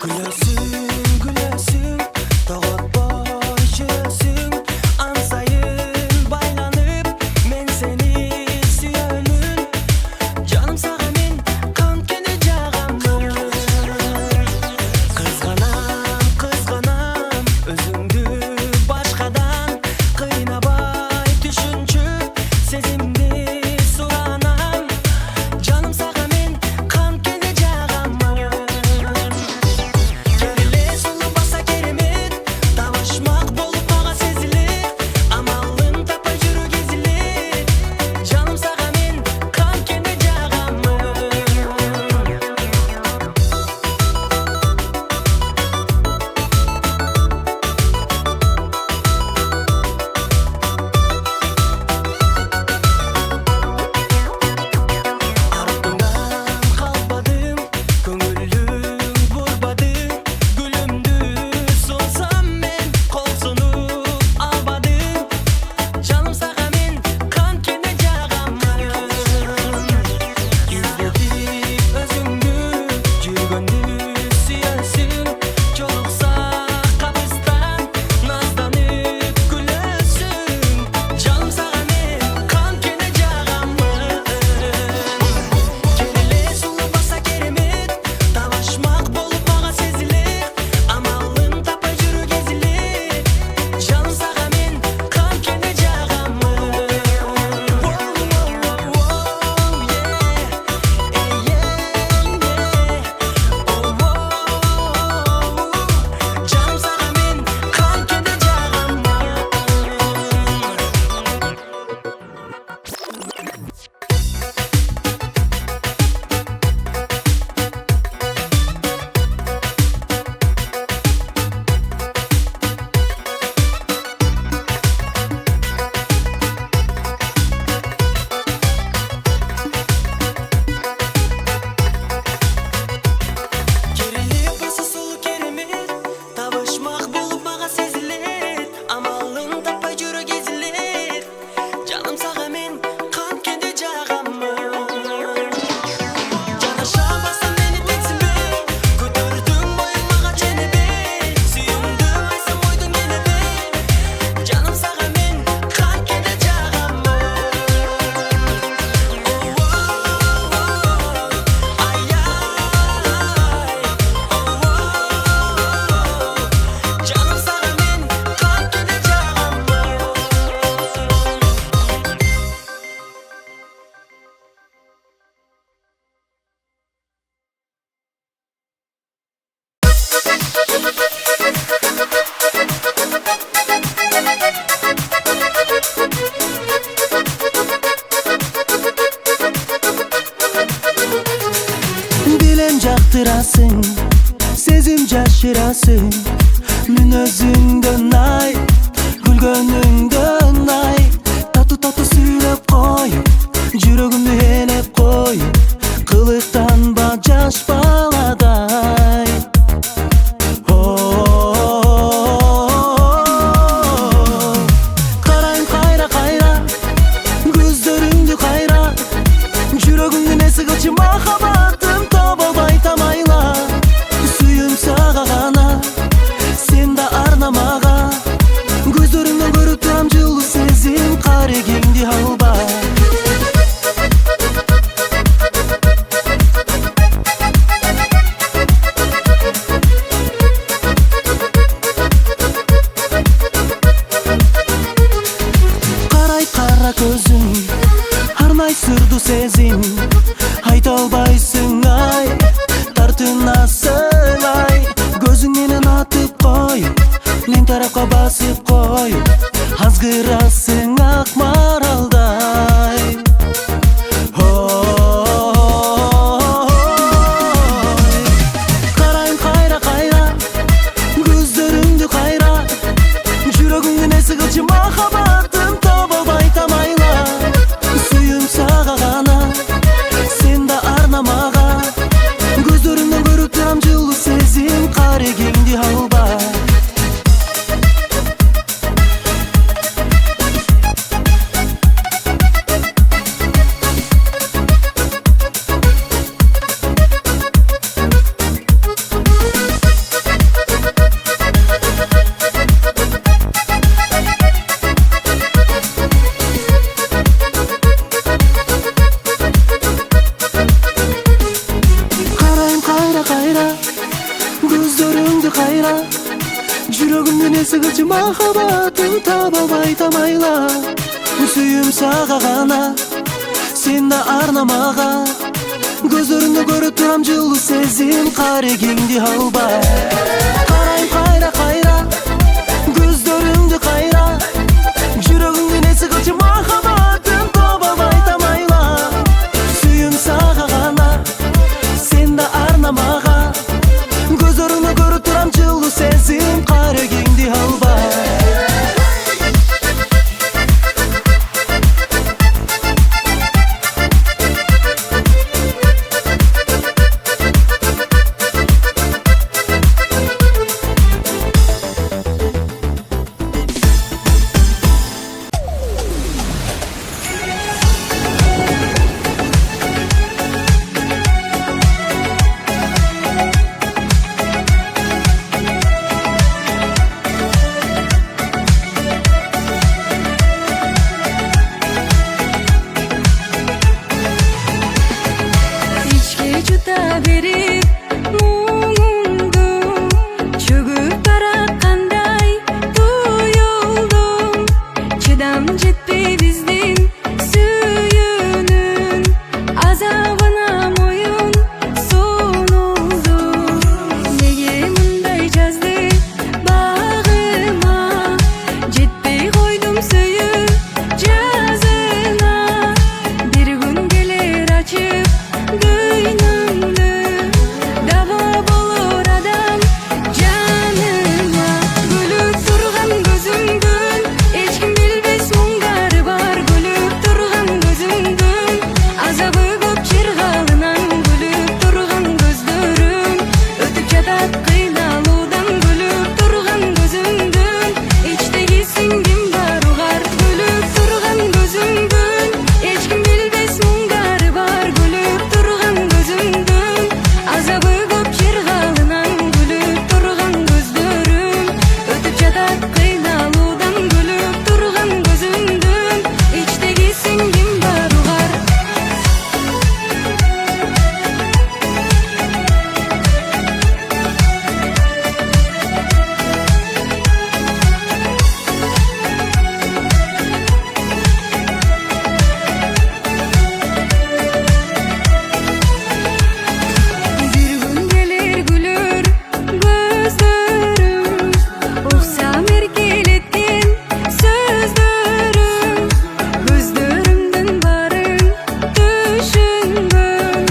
Gülösün, gülösün, doğutboy жүрөсүң. Ansayın baylanıp, men seni süyönün. Canım sağa men kankeni jağamın. Kızганам, kızганам, özüңdü başkadan. Kıynabay düşünчү, sezimди суранам. Canım sağa men kankeni jağamın. Кериле сулу баса керемет, табышмак болуп мага сезилет. Амалын таппай жүрүк эзилет. Жаным сага мен канкени жагамын. Артыңан калбадым, көңүлүң бурбадың. Гүлүмдү сунсам мен кол сунуп албадым. Жаным сага мен канкени жагамын. Издедип өзүңдү, жүргөндү сүйөсүң. Жолукса кабыстан, назданып күлөсүң. Жаным сага мен канкени жагамын. Кериле сулу баса керемет, табышмак болуп мага сезилет. Амалын таппай жүрүк эзилет. Жаным сага мен канкени жагамын. Жаным сага мен канкени Кериле баса сулу керемет, табышмак болуп мага сезилет. Амалын таппай жүрүк эзилет. Жаным сага мен канкени жагамын. Жанаша баса мени тексинбе, көтөрдүң боюң мага ченебе. Сүйүүңдү айсам ойдуң энебе. Жаным сага мен канкени жагамын. Жаным сага мен канкени жагамын. Bilen jaktırasың, сезим жашырасың. Мүнөзүңдөн ай, күлгөнүңдөн ай. Тату сүйлөп коюп, жүрөгүмдү ээлеп коюп. Кылыктан ба жаш баладай. Карайм кайра кайра, көздөрүңдү кайра. Жүрөгүмдүн эси кылчы махаббатым табалбай тамайла. Сүйүм сага гана, сен да арнамага. Көздөрүңдөн көрүп турам жылуу сезим, карегиңди албай. Карай кара көзүң, арнай сырдуу сезим. Айта албайсың ай, тартынасың ай. Көзүң менен атып коюп, мен тарапка басып коюп. Азгырасың ак маралдай. Карайм кайра кайра, көздөрүңдү кайра. Жүрөгүмдүн эси кылчы махаббатым табалбай тамайла. Сүйүм сага гана, сен да арнамага. Көздөрүңдөн көрүп турам жылуу сезим, карегиңди албай. Gözlörüңдү кайра, жүрөгүмдүн эси кылчы махабатын таап албай тамайла. Сүйүм сага гана, сен да арнамага. Gözлөрүңдү көрүп турам жылуу сезим, карегиңди албай. Карайм кайра кайра, gözlörүңдү кайра, жүрөгүмдүн эси кылчы махабатын таап албай тамайла. Сүйүм сага гана, сен да арнамага. Gözlөрүңдү көрүп турам жылуу сезим, карегиңди албай. Verip muğumdu, çöküp barakkanday duyuldum. Çıdam jetpey bizdin sүйүүнүн azabına moyun sunuldu. Nege mындай жазды багыма, жетпей койдум сүйүү жазына. Бир күн келер ачып дүйнөмдү, даба болор адам жаныма. Күлүп турган көзүңдүн эч ким билбес муңдары бар. Күлүп турган көзүңдүн азабы көп чыргалынан. Күлүп турган көздөрүң өтүп жатат кыйналуудан. Күлүп турган көзүңдүн ичтеги сиңдим бар угар. Күлүп турган көзүңдүн эч ким билбес муңдары бар. Күлүп турган көзүңдүн азабы көп чыргалынан. Күлүп турган көздөрүң өтүп жатат кыйналуудан. Күлүп турган көзүңдүн ичтеги сиңдим бар угар. Bir gün gelir gülür gözlerim, uksam erkeletken sözlerim. Gözlerimden barın düşüngüm,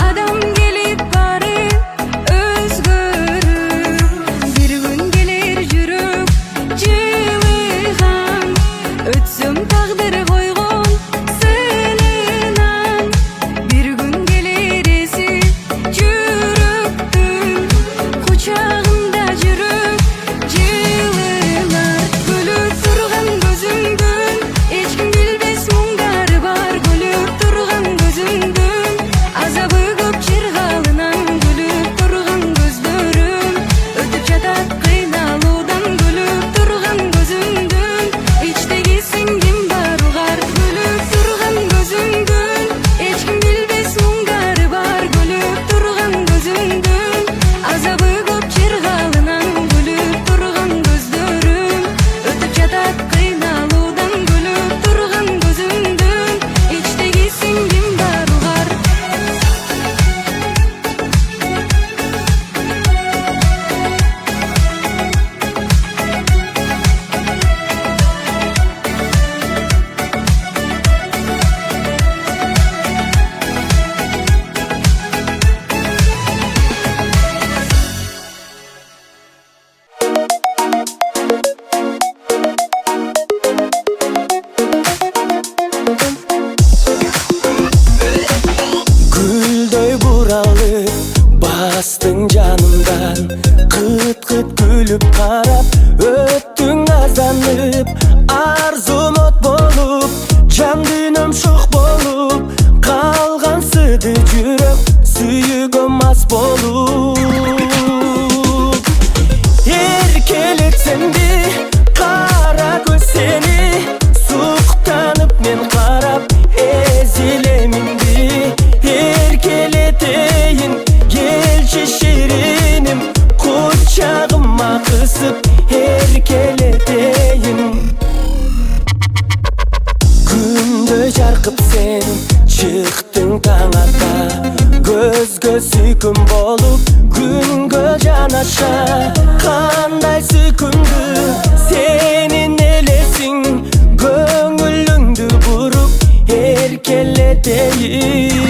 adam gelip barın özgürüm. Bir gün gelir жүрүп жылыган, өтсөм тагдыр койгон сынынан. Bir gün gelir эси жүрөктүн кучагында жүрүп жылылар. Күлүп турган көзүңдүн эч ким билбес муңдары бар. Күлүп турган көзүңдүн азабы көп чыргалынан. Күлүп турган көздөрүң өтүп жатат кыйналуудан. Күлүп турган көзүңдүн ичтеги сиңдим бар угар. Күлүп турган көзүңдүн эч ким билбес муңдары бар. Күлүп турган көзүңдүн азабы көп чыргалынан. Күлүп турган basıp erkeleteyim. Күндө жаркып сен чыктың таң ата, көзгө сүйкүм болуп күнгө жанаша. Кандай сүйкүмдүү сенин элесиң, көңүлүңдү буруп эркелетейин.